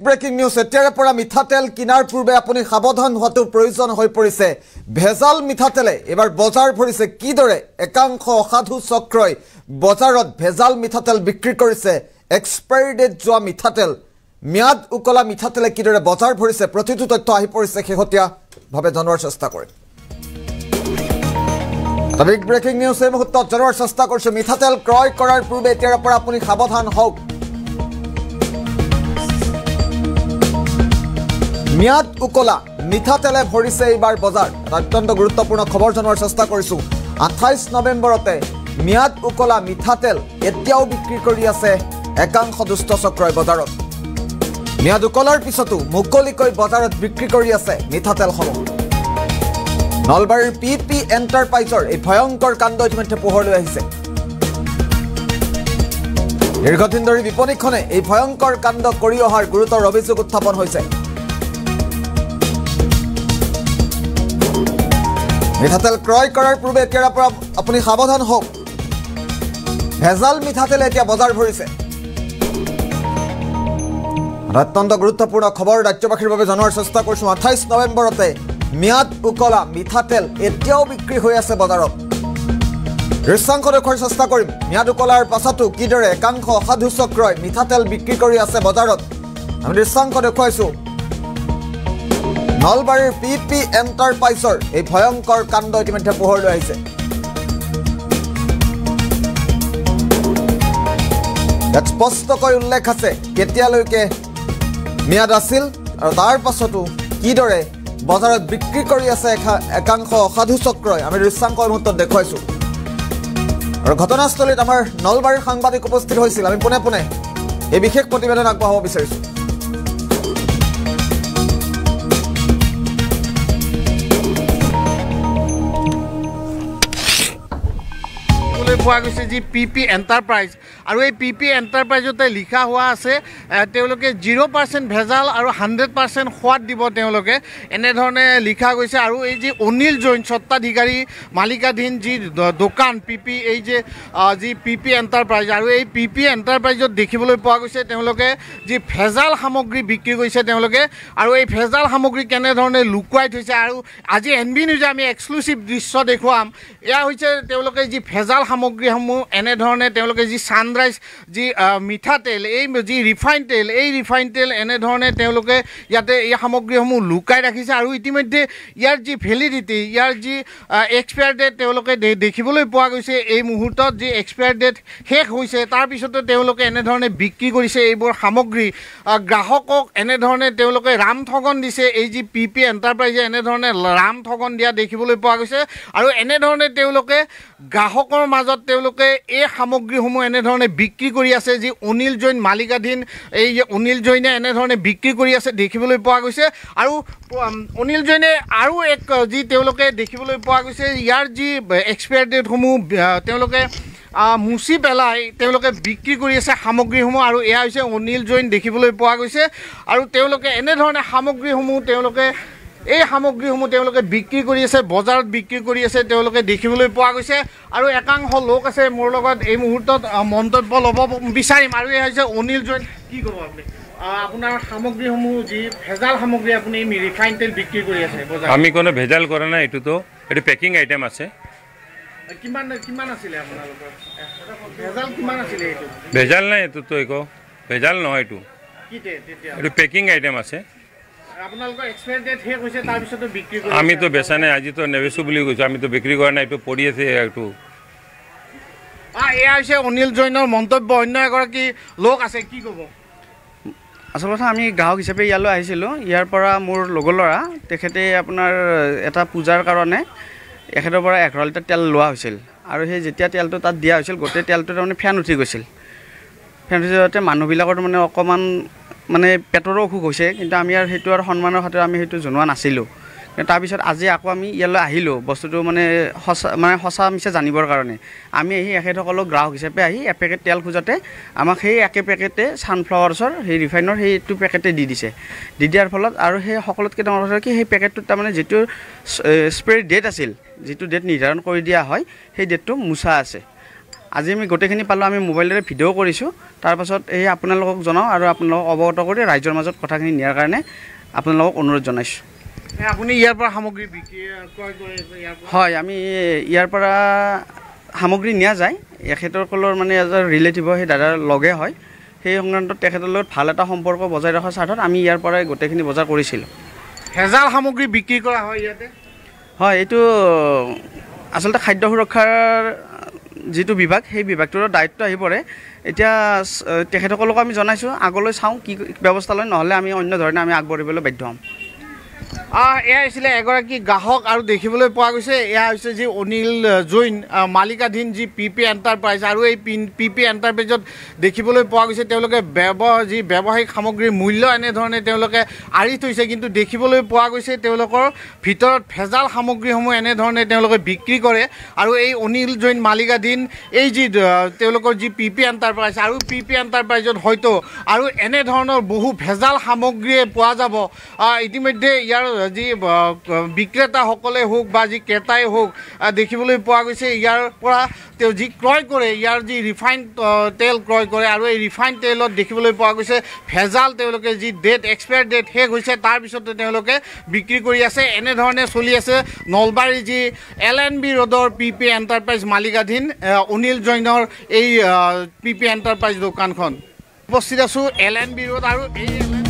breaking news এতিয়াৰে পৰা মিঠাতেল কিনাৰ পূৰ্বে আপুনি সাৱধান হোৱাটো প্ৰয়োজন হৈ পৰিছে ভেজাল মিঠাতেলে এবাৰ বজাৰ ভৰিছে কিদৰে একাংশ অসাধু চক্ৰই বজাৰত ভেজাল মিঠাতেল বিক্ৰী কৰিছে এক্সপায়াৰি ডেট যোৱা মিঠাতেল মিয়াদ উকলা মিঠাতেলে কিদৰে বজাৰ ভৰিছে প্ৰতিটো তথ্য আহি পৰিছে শেহতীয়াভাৱে জনোৱাৰ চেষ্টা কৰিম বিগ ব্ৰেকিং নিউজ এই মুহূৰ্তত জনোৱাৰ চেষ্টা কৰিছো মিঠাতেল ক্ৰয় কৰাৰ পূৰ্বে এতিয়াৰে পৰা আপুনি সাৱধান হওক মিয়াদ উকলা মিঠাতেলে ভৰিছে এইবাৰ বজাৰ অত্যন্ত গুৰুত্বপূৰ্ণ খবৰ জনোৱাৰ চেষ্টা কৰিছো 28 নৱেম্বৰতে মিয়াদ উকলা মিঠাতেল এতিয়াও বিক্ৰী কৰি আছে একাংশ দুষ্ট চক্ৰই বজাৰত মিয়াদ উকলাৰ পিছতো মুকলিকৈ বজাৰত বিক্ৰী কৰি আছে মিঠাতেলসমূহ নলবাৰীৰ পিপি এণ্টাৰপ্ৰাইজৰ এই ভয়ংকৰ কাণ্ড ইতিমধ্যে পোহৰলৈ আহিছে দীৰ্ঘদিন ধৰি বিপণীখনে এই ভয়ংকৰ কাণ্ড কৰি অহাৰ গুৰুতৰ অভিযোগ উত্থাপন হৈছে মিঠাতেল ক্ৰয় কৰাৰ পূৰ্বে এতিয়াৰ পৰা আপুনি সাৱধান হওক ভেজাল মিঠাতেলে এতিয়া বজাৰ ভৰিছে অত্যন্ত গুৰুত্বপূৰ্ণ খবৰ ৰাজ্যবাসীৰ বাবে জনোৱাৰ চেষ্টা কৰিছো 28 নৱেম্বৰতে মিয়াদ উকলা মিঠাতেল এতিয়াও বিক্ৰী হৈ আছে বজাৰত দৃশ্যাংশ দেখুৱাৰ চেষ্টা কৰিম মিয়াদ উকলাৰ পাছতো কিদৰে একাংশ অসাধু চক্ৰই মিঠাতেল বিক্ৰী কৰি আছে বজাৰত আমি দৃশ্যাংশ দেখুৱাইছো নলবাৰীৰ পিপি এণ্টাৰপ্ৰাইজৰ এই ভয়ংকৰ কাণ্ড ইতিমধ্যে পোহৰলৈ আহিছে ইয়াত স্পষ্টকৈ উল্লেখ আছে কেতিয়ালৈকে মিয়াদ আছিল আৰু তাৰ পাছতো কিদৰে বজাৰত বিক্ৰী কৰি আছে একাংশ অসাধু চক্ৰই আমি দৃশ্যাংশ মুহূৰ্তত দেখুৱাইছো আৰু ঘটনাস্থলীত আমাৰ নলবাৰীৰ সাংবাদিক উপস্থিত হৈছিল আমি পোনে পোনে এই বিশেষ প্ৰতিবেদন আগবঢ়াব বিচাৰিছো পোৱা গৈছে যি পিপি এণ্টাৰপ্ৰাইজ আৰু এই পিপি এণ্টাৰপ্ৰাইজতে লিখা হোৱা আছে তেওঁলোকে 0% ভেজাল আৰু 100% সোৱাদ দিব তেওঁলোকে এনেধৰণে লিখা গৈছে আৰু এই যে অনিল জৈন স্বত্বাধিকাৰী মালিকাধীন যি দোকান পিপি এই যে যি পিপি এণ্টাৰপ্ৰাইজ আৰু এই পিপি এণ্টাৰপ্ৰাইজত দেখিবলৈ পোৱা গৈছে তেওঁলোকে যি ভেজাল সামগ্ৰী বিক্ৰী কৰিছে তেওঁলোকে আৰু এই ভেজাল সামগ্ৰী কেনেধৰণে লুকুৱাই থৈছে আৰু আজি NB নিউজে আমি এক্সক্লুচিভ দৃশ্য দেখুৱাম এয়া হৈছে তেওঁলোকে যি ভেজাল সামগ্ৰীসমূহ এনেধৰণে তেওঁলোকে যি ছানৰাইজ যি মিঠাতেল এই যি ৰিফাইন তেল এনেধৰণে তেওঁলোকে ইয়াতে এই সামগ্ৰীসমূহ লুকাই ৰাখিছে আৰু ইতিমধ্যে ইয়াৰ যি ভেলিডিটি ইয়াৰ যি এক্সপায়াৰ ডেট তেওঁলোকে দেখিবলৈ পোৱা গৈছে এই মুহূৰ্তত যি এক্সপায়াৰ ডেট শেষ হৈছে তাৰপিছতে তেওঁলোকে এনেধৰণে বিক্ৰী কৰিছে এইবোৰ সামগ্ৰী গ্ৰাহকক এনেধৰণে তেওঁলোকে ৰাম ঠগন দিছে এই যি পিপি এণ্টাৰপ্ৰাইজে এনেধৰণে ৰাম ঠগন দিয়া দেখিবলৈ পোৱা গৈছে আৰু এনেধৰণে তেওঁলোকে গ্ৰাহকৰ মাজত তেওঁলোকে এই সামগ্ৰীসমূহ এনেধৰণে বিক্ৰী কৰি আছে যি অনিল জৈন মালিকাধীন এই অনিল জৈনে এনেধৰণে বিক্ৰী কৰি আছে দেখিবলৈ পোৱা গৈছে আৰু অনিল জৈনে আৰু এক যি তেওঁলোকে দেখিবলৈ পোৱা গৈছে ইয়াৰ যি এক্সপায়াৰ ডেটসমূহ তেওঁলোকে মুচি পেলাই তেওঁলোকে বিক্ৰী কৰি আছে সামগ্ৰীসমূহ আৰু এয়া হৈছে অনিল জৈন দেখিবলৈ পোৱা গৈছে আৰু তেওঁলোকে এনেধৰণে সামগ্ৰীসমূহ তেওঁলোকে তেওঁলোকে বিক্ৰী কৰি আছে বজাৰত বিক্ৰী কৰি আছে তেওঁলোকে দেখিবলৈ পোৱা গৈছে আৰু একাংশ লোক আছে মোৰ লগত এই মুহূৰ্তত মন্তব্য ল'ব বিচাৰিম আৰু এয়া হৈছে অনিল জৈন কি ক'ব আপুনি আপোনাৰ সামগ্ৰীসমূহ যি ভেজাল সামগ্ৰী আপুনি ৰিফাইন তেল বিক্ৰী কৰি আছে বজাৰত আমি কোনো ভেজাল কৰা নাই এইটো পেকিং আইটেম আছে কিমান আছিলে আপোনালোকৰ ভেজাল কিমান আছিলে এইটো ভেজাল নাই এইটো একো ভেজাল নহয় এইটো এইটো পেকিং আইটেম আছে আপোনালোকৰ এক্সপায়াৰ ডেট শেষ হৈছে তাৰ পিছতো বিক্ৰী কৰি আমিতো বেচা নাই আজিতো নেবেচো বুলি কৈছো আমিতো বিক্ৰী কৰা নাই এইটো পৰি আছে এইটো এয়া হৈছে অনিল জৈনৰ মন্তব্য অন্য এগৰাকী লোক আছে কি ক'ব আচলতে আমি গ্ৰাহক হিচাপে ইয়ালৈ আহিছিলোঁ ইয়াৰ পৰা মোৰ লগৰ ল'ৰা তেখেতে আপোনাৰ এটা পূজাৰ কাৰণে এখেতৰ পৰা 11 লিটাৰ তেল লোৱা হৈছিল আৰু সেই যেতিয়া তেলটো তাত দিয়া হৈছিল গোটেই তেলটো তাৰমানে ফেন উঠি গৈছিল ফেন উঠি যাওঁতে মানুহবিলাকৰ মানে অকণমান মানে পেটৰো অসুখ হৈছে কিন্তু আমি আৰু সেইটো আৰু সন্মানৰ খাতিৰত আমি সেইটো জনোৱা নাছিলোঁ কিন্তু তাৰপিছত আজি আকৌ আমি ইয়ালৈ আহিলোঁ বস্তুটো মানে সঁচা মিছা জানিবৰ কাৰণে আমি আহি এখেতসকলক গ্ৰাহক হিচাপে আহি এপেকেট তেল খোজোতে আমাক সেই একে পেকেটে ছানফ্লাৱাৰ্ছৰ সেই ৰিফাইনৰ সেইটো পেকেটে দি দিয়াৰ ফলত আৰু সেই সকলোতকৈ ডাঙৰ কথা কি সেই পেকেটটোত তাৰমানে যিটো এক্সপায়াৰি ডেট আছিল যিটো ডেট নিৰ্ধাৰণ কৰি দিয়া হয় সেই ডেটটো মুচা আছে আজি আমি গোটেইখিনি পালোঁ আমি মোবাইলেৰে ভিডিঅ' কৰিছোঁ তাৰপাছত এই আপোনালোকক জনাওঁ আৰু আপোনালোকক অৱগত কৰি ৰাইজৰ মাজত কথাখিনি নিয়াৰ কাৰণে আপোনালোকক অনুৰোধ জনাইছোঁ আপুনি ইয়াৰ পৰা সামগ্ৰী বিক্ৰী ক্ৰয় কৰে হয় আমি ইয়াৰ পৰা সামগ্ৰী নিয়া যায় এখেতসকলৰ মানে এজন ৰিলেটিভ সেই দাদাৰ লগে হয় সেই সংক্ৰান্তত তেখেতৰ লগত ভাল এটা সম্পৰ্ক বজাই ৰখাৰ স্বাৰ্থত আমি ইয়াৰ পৰাই গোটেইখিনি বজাৰ কৰিছিলোঁ ভেজাল সামগ্ৰী বিক্ৰী কৰা হয় ইয়াতে হয় এইটো আচলতে খাদ্য সুৰক্ষাৰ যিটো বিভাগ সেই বিভাগটোৰ দায়িত্ব আহি পৰে এতিয়া তেখেতসকলক আমি জনাইছোঁ আগলৈ চাওঁ কি ব্যৱস্থা লয় নহ'লে আমি অন্য ধৰণে আমি আগবাঢ়িবলৈ বাধ্য হ'ম এয়া হৈছিলে এগৰাকী গ্ৰাহক আৰু দেখিবলৈ পোৱা গৈছে এয়া হৈছে যি অনিল জৈন মালিকাধীন যি PP এণ্টাৰপ্ৰাইজ আৰু এই PP এণ্টাৰপ্ৰাইজত দেখিবলৈ পোৱা গৈছে তেওঁলোকে যি ব্যৱসায়িক সামগ্ৰীৰ মূল্য এনেধৰণে তেওঁলোকে আঁৰি থৈছে কিন্তু দেখিবলৈ পোৱা গৈছে তেওঁলোকৰ ভিতৰত ভেজাল সামগ্ৰীসমূহ এনেধৰণে তেওঁলোকে বিক্ৰী কৰে আৰু এই অনিল জৈন মালিকাধীন এই যি তেওঁলোকৰ যি PP এণ্টাৰপ্ৰাইজ আৰু PP এণ্টাৰপ্ৰাইজত হয়তো আৰু এনেধৰণৰ বহু ভেজাল সামগ্ৰীয়ে পোৱা যাব ইতিমধ্যে ইয়াৰ যি বিক্ৰেতাসকলে হওক বা যি ক্ৰেতাই হওক দেখিবলৈ পোৱা গৈছে ইয়াৰ পৰা তেওঁ যি ক্ৰয় কৰে ইয়াৰ যি ৰিফাইন তেল ক্ৰয় কৰে আৰু এই ৰিফাইন তেলত দেখিবলৈ পোৱা গৈছে ভেজাল তেওঁলোকে যি এক্সপায়াৰ ডেট শেষ হৈছে তাৰপিছতে তেওঁলোকে বিক্ৰী কৰি আছে এনেধৰণে চলি আছে নলবাৰী যি LNB ৰোডৰ PP এণ্টাৰপ্ৰাইজ মালিকাধীন অনিল জৈনৰ এই PP এণ্টাৰপ্ৰাইজ দোকানখন উপস্থিত আছোঁ LNB ৰোড আৰু এই